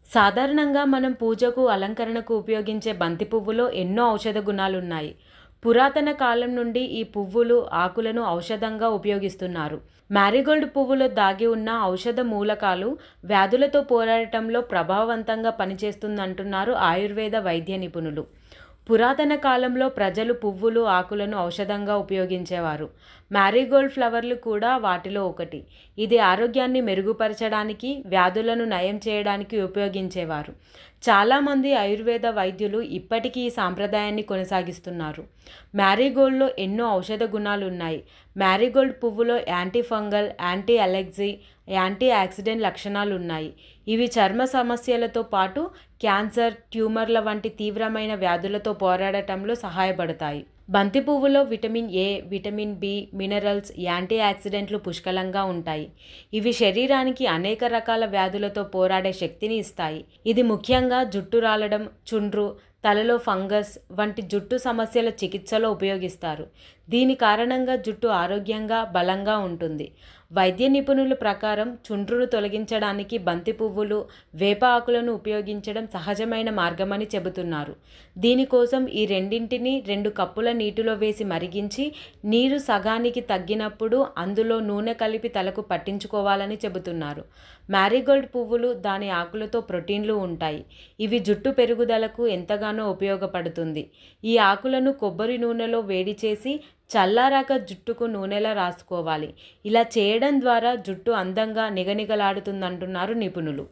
సాధారణంగా మనం పూజకు, అలంకరణకు ఉపయోగించే బంతి పువ్వులో ఎన్నో ఔషధ గుణాలున్నాయి. పురాతన కాలం నుండి ఈ పువ్వులు, ఆకులను ఔషధంగా ఉపయోగిస్తున్నారు. మ్యారీగోల్డ్ పువ్వులో దాగి ఉన్న ఔషధ మూలకాలు వ్యాధులతో పోరాడటంలో ప్రభావవంతంగా పనిచేస్తుందంటున్నారు ఆయుర్వేద వైద్య నిపుణులు. పురాతన కాలంలో ప్రజలు పువ్వులు, ఆకులను ఔషధంగా ఉపయోగించేవారు. మ్యారీగోల్డ్ ఫ్లవర్లు కూడా వాటిలో ఒకటి. ఇది ఆరోగ్యాన్ని మెరుగుపరచడానికి, వ్యాధులను నయం చేయడానికి ఉపయోగించేవారు. చాలామంది ఆయుర్వేద వైద్యులు ఇప్పటికీ ఈ సాంప్రదాయాన్ని కొనసాగిస్తున్నారు. మ్యారీగోల్డ్లో ఎన్నో ఔషధ గుణాలున్నాయి. మ్యారీగోల్డ్ పువ్వులో anti fungal, anti allergy, anti oxidant లక్షణాలున్నాయి. ఇవి చర్మ సమస్యలతో పాటు క్యాన్సర్, ట్యూమర్ల వంటి తీవ్రమైన వ్యాధులతో పోరాడటంలో సహాయపడతాయి. బంతి పువ్వులో vitamin A, vitamin B, minerals, anti ఆక్సిడెంట్లు పుష్కలంగా ఉంటాయి. ఇవి శరీరానికి అనేక రకాల వ్యాధులతో పోరాడే శక్తిని ఇస్తాయి. ఇది ముఖ్యంగా జుట్టు రాలడం, చుండ్రు, తలలో ఫంగస్ వంటి జుట్టు సమస్యల చికిత్సలో ఉపయోగిస్తారు. దీని కారణంగా జుట్టు ఆరోగ్యంగా, బలంగా ఉంటుంది. వైద్య నిపుణుల ప్రకారం చుండ్రును తొలగించడానికి బంతి పువ్వులు, వేప ఆకులను ఉపయోగించడం సహజమైన మార్గమని చెబుతున్నారు. దీనికోసం ఈ రెండింటిని 2 కప్పుల నీటిలో వేసి మరిగించి, నీరు సగానికి తగ్గినప్పుడు అందులో నూనె కలిపి తలకు పట్టించుకోవాలని చెబుతున్నారు. మ్యారీగోల్డ్ పువ్వులు, దాని ఆకులతో ప్రోటీన్లు ఉంటాయి. ఇవి జుట్టు పెరుగుదలకు ఎంతగానో ఉపయోగపడుతుంది. ఈ ఆకులను కొబ్బరి నూనెలో వేడి చేసి చల్లారాక జుట్టుకు నూనెలా రాసుకోవాలి. ఇలా చేయడం ద్వారా జుట్టు అందంగా నిగనిగలాడుతుందంటున్నారు నిపుణులు.